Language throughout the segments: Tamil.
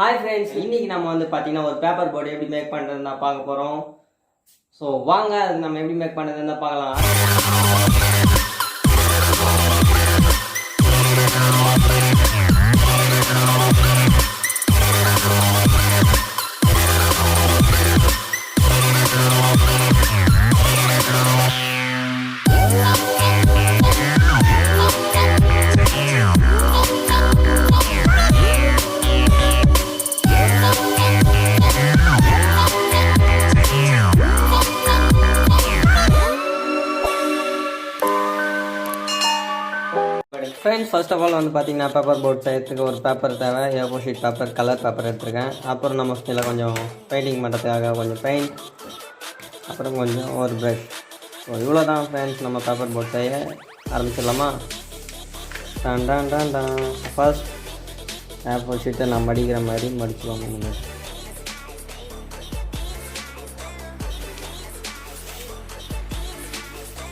ஹாய் ஃப்ரெண்ட்ஸ், இன்றைக்கி நம்ம வந்து பார்த்திங்கன்னா ஒரு பேப்பர் போர்டு எப்படி மேக் பண்ணுறதுன்னு தான் பார்க்க போகிறோம். ஸோ வாங்க, அது நம்ம எப்படி மேக் பண்ணுறதுன்னு தான் பார்க்கலாம். ஃப்ரெண்ட்ஸ், ஃபர்ஸ்ட் ஆஃப் ஆல் வந்து பார்த்திங்கன்னா பேப்பர் போர்ட் செய்யறதுக்கு ஒரு பேப்பர் தேவை. ஏ4 ஷீட் பேப்பர், கலர் பேப்பர் எடுத்துருக்கேன். அப்புறம் நம்ம ஸ்கில்ல கொஞ்சம் பெயிண்டிங் பண்ணுறதுக்காக கொஞ்சம் பெயிண்ட், அப்புறம் கொஞ்சம் ஒரு ப்ரஷ். ஸோ இவ்வளோ தான் ஃப்ரெண்ட்ஸ், நம்ம பேப்பர் போர்ட் செய்ய ஆரம்பிச்சிடலாமா? டான் டான் டான் டான். ஃபர்ஸ்ட் ஏ4 ஷீட்டை நான் மடிக்கிற மாதிரி மடிச்சுவாங்க. இந்த மாதிரி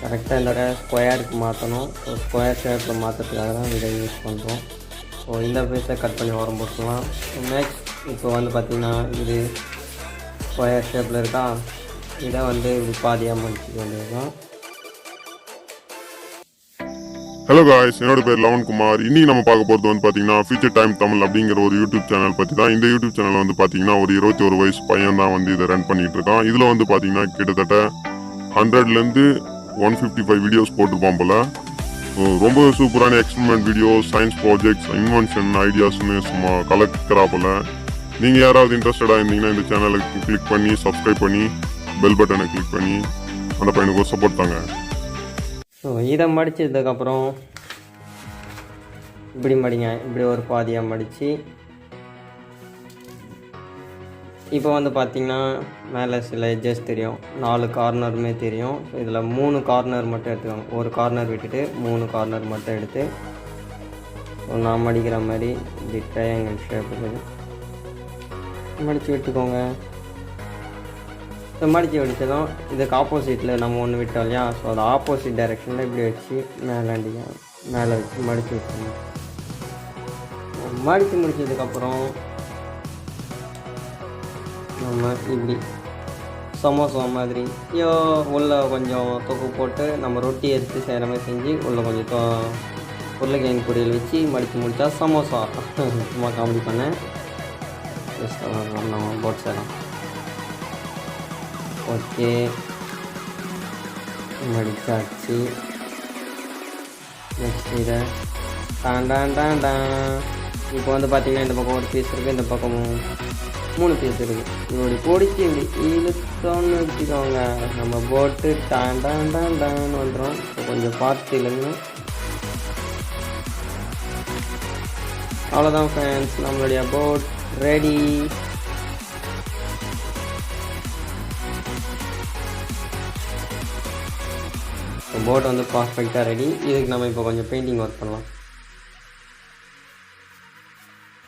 கரெக்டாக இந்த ஸ்கொயருக்கு மாற்றணும். ஸோ ஸ்கொயர் ஷேப்பில் மாற்றுறதுக்காக தான் இதை யூஸ் பண்ணுறோம். ஸோ இந்த பீஸை கட் பண்ணி ஓரம் போட்டுக்கலாம். நெக்ஸ்ட் இப்போ வந்து பார்த்திங்கன்னா இது ஸ்கொயர் ஷேப்பில் இருக்கா, இதை வந்து இப்படி பாதியாக மடிச்சிக்க வேண்டியது தான். ஹலோ காய்ஸ், என்னோட பேர் லவன்குமார். இன்னைக்கு நம்ம பார்க்க போகிறது வந்து பார்த்தீங்கன்னா ஃபியூச்சர் டைம் தமிழ் அப்படிங்கிற ஒரு யூடியூப் சேனல் பற்றி தான். இந்த யூடியூப் சேனல் வந்து பார்த்தீங்கன்னா ஒரு 21 வயசு பையன் தான் வந்து இதை ரன் பண்ணிகிட்டு இருக்கான். இதில் வந்து பார்த்தீங்கன்னா கிட்டத்தட்ட 100லேருந்து 155 வீடியோஸ் போட்டுருப்பான் போல். ரொம்ப சூப்பரான experiment videos, science projects, invention ஐடியாஸ்னு சும்மா கலெக்டரா போல். நீங்கள் யாராவது இன்ட்ரெஸ்டடாக இருந்தீங்கன்னா இந்த சேனலுக்கு கிளிக் பண்ணி சப்ஸ்கிரைப் பண்ணி பெல் பட்டனை கிளிக் பண்ணி அந்த பையனுக்கு ஒரு சப்போர்ட் தாங்க. ஸோ இதை மடித்ததுக்கப்புறம் இப்படி மடிங்க, இப்படி ஒரு பாதியாக மடித்து இப்போ வந்து பார்த்திங்கன்னா மேலே சில எட்ஜஸ் தெரியும், 4 கார்னருமே தெரியும். இதில் 3 கார்னர் மட்டும் எடுத்துக்கோங்க. ஒரு கார்னர் விட்டுட்டு 3 கார்னர் மட்டும் எடுத்து நான் மடிக்கிற மாதிரி இப்படி ட்ரையாங்கிள் ஷேப்புக்கு மடித்து விட்டுக்கோங்க. ஸோ மடித்து விட்டதும் இதுக்கு ஆப்போசிட்டில் நம்ம ஒன்று விட்டோம் இல்லையா, ஸோ அது ஆப்போசிட் டைரெக்ஷனில் இப்படி வச்சு மேலே வச்சு மடித்து விட்டுருங்க. மடித்து முடிச்சதுக்கப்புறம் நம்ம இப்படி சமோசா மாதிரி உள்ளே கொஞ்சம் தொக்கு போட்டு நம்ம ரொட்டி எடுத்து செய்கிற மாதிரி செஞ்சு உள்ளே கொஞ்சம் உருளைக்கிழங்கு பொரியல் வச்சு மடித்து முடித்தா சமோசா. சும்மா காமெடி பண்ணேன். நம்ம போட் செய்யலாம். ஓகே, மடிச்சாச்சு. நெக்ஸ்ட் இதை டான் டான் டான் டான். இப்போ வந்து பார்த்திங்கன்னா இந்த பக்கம் ஒரு பீஸ் இருக்குது, இந்த பக்கம் 3 பீஸ் இருக்குது. இப்படி பிடிச்சி இப்படி இழுத்தோன்னு வச்சுக்கோங்க, நம்ம போட்டு டான் டான் டான் டான் வந்துடும். இப்போ கொஞ்சம் பார்த்து இல்லைங்க. அவ்வளோதான் ஃப்ரெண்ட்ஸ், நம்மளுடைய போட் ரெடி. போட் வந்து பர்ஃபெக்டாக ரெடி. இதுக்கு நம்ம இப்போ கொஞ்சம் பெயிண்டிங் ஒர்க் பண்ணலாம்.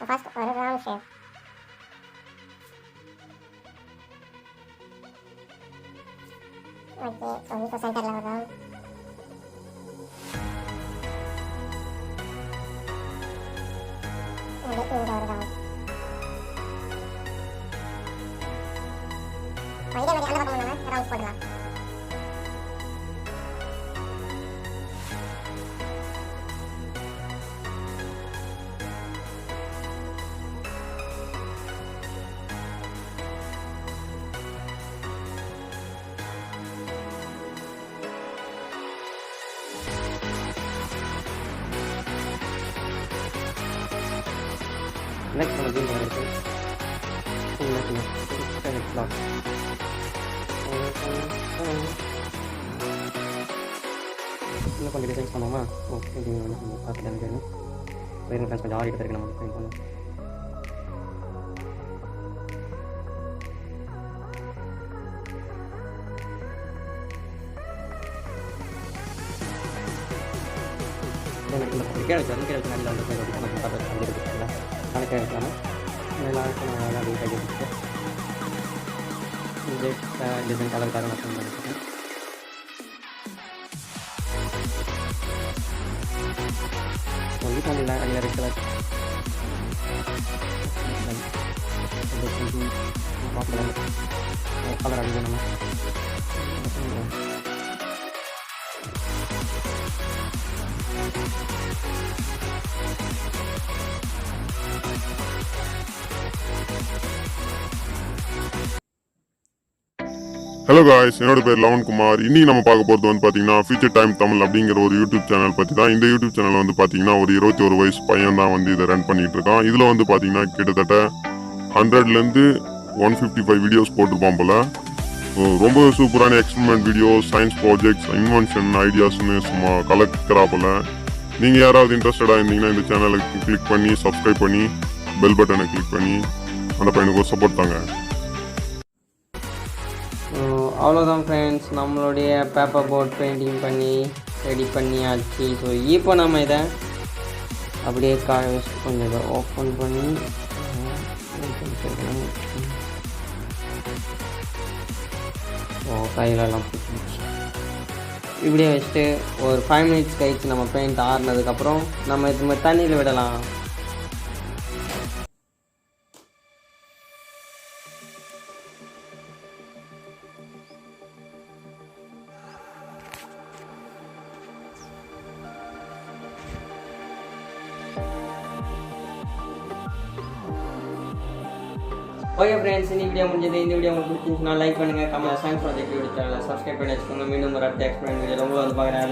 ஃபர்ஸ்ட் ஒரு ரவுண்ட் ஷேப். ஓகே, ஸோ இப்போ சென்டரில் ஒரு ரவுண்ட். இங்கே ஒரு ரவுண்ட். இதே மாதிரி அந்த பக்கம் நம்ம ரவுண்ட்ஸ் போடலாம். நெக்ஸ்ட் நம்ம ஜூம் பண்ணுறது இன்னும் கொஞ்சம் டிசைன்ஸ் பண்ணுவோமா? ஓகே, பார்த்துட்டு எனக்கு வேறு ஃப்ரெண்ட்ஸ் கொஞ்சம் ஆடிட்டு இருக்கு. நம்ம டிசைன் பண்ணுவோம். கேட்க நல்ல கணக்கு எடுக்கலாம். எல்லாருக்கும் நான் நல்லா வீட்டாக எடுத்துட்டு டிசைன் கலருக்காக நான் பண்ணிக்கிறேன். வீட்டில் அடியில் இருக்கிற நம்ம. ஹலோ காய்ஸ், என்னோட பேர் லவன்குமார். இன்னைக்கு நம்ம பார்க்க போகிறது வந்து பார்த்தீங்கன்னா ஃபியூச்சர் டைம் தமிழ் அப்படிங்கிற ஒரு யூடியூப் சேனல் பற்றி தான். இந்த யூடியூப் சேனல் வந்து பார்த்தீங்கன்னா ஒரு 21 வயசு பையன் தான் வந்து இதை ரன் பண்ணிட்டு இருக்கான். இதில் வந்து பார்த்தீங்கன்னா கிட்டத்தட்ட 100லேருந்து 155 வீடியோஸ் போட்டிருப்பான் போல. ரொம்ப சூப்பரான experiment videos, science projects, invention ஐடியாஸ்னு சும்மா கலக்கிறா போல. நீங்கள் யாராவது இன்ட்ரெஸ்டடாக இருந்தீங்கன்னா இந்த சேனலுக்கு கிளிக் பண்ணி சப்ஸ்கிரைப் பண்ணி பெல் பட்டனை கிளிக் பண்ணி அந்த பையனுக்கு ஒரு சப்போர்ட் தாங்க. அவ்வளோதான் ஃப்ரெண்ட்ஸ், நம்மளுடைய பேப்பர் போர்ட் பெயிண்டிங் பண்ணி ரெடி பண்ணியாச்சு. ஸோ இப்போ நம்ம இதை அப்படியே காய வச்சு கொஞ்சம் இதை ஓப்பன் பண்ணி கையிலலாம் பிடிச்சி இப்படியே வச்சுட்டு ஒரு 5 மினிட்ஸ் கழிச்சு நம்ம பெயிண்ட் ஆறுனதுக்கப்புறம் நம்ம இது மாதிரி தண்ணியில் விடலாம். ஓகே ஃப்ரெண்ட்ஸ், இந்த வீடியோ முடிஞ்சது. இந்த வீடியோ உங்களுக்கு பிடிச்சிருந்துச்சுன்னா லைக் பண்ணுங்கள், கமெண்ட், சயின்ஸ் ப்ராஜெக்ட் யூடியூப் சேனலை சப்ஸ்கிரைப் பண்ணி வச்சுக்கோங்க. மீண்டும் ஒரு அடுத்த எக்ஸ்பிளைன் வீடியோ உங்களை வந்து பார்க்குறேன்.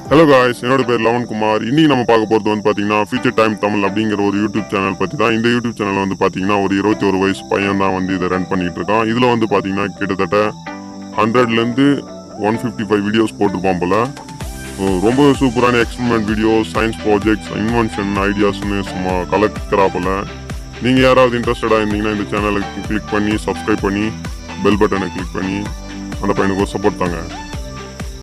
ஹலோ காய்ஸ், என்னோட பேர் லவன்குமார். இன்னைக்கு நம்ம பார்க்க போகிறது வந்து பார்த்தீங்கன்னா ஃபியூச்சர் டைம் தமிழ் அப்படிங்கிற ஒரு யூடியூப் சேனல் பற்றி தான். இந்த யூடியூப் சேனல் வந்து பார்த்தீங்கன்னா ஒரு 21 வயசு பையன் தான் வந்து இதை ரன் பண்ணிட்டு இருக்கான். இதில் வந்து பார்த்தீங்கன்னா கிட்டத்தட்ட 100லேருந்து 155 வீடியோஸ் போட்டிருப்பான் போல. ரொம்ப சூப்பரான experiment videos, science projects, invention ஐடியாஸ்னு சும்மா கலக்கிறா போல. நீங்கள் யாராவது இன்ட்ரெஸ்டடாக இருந்தீங்கன்னா இந்த சேனலுக்கு கிளிக் பண்ணி சப்ஸ்கிரைப் பண்ணி பெல் பட்டனை கிளிக் பண்ணி அந்த பையனுக்கு ஒரு சப்போர்ட் தாங்க.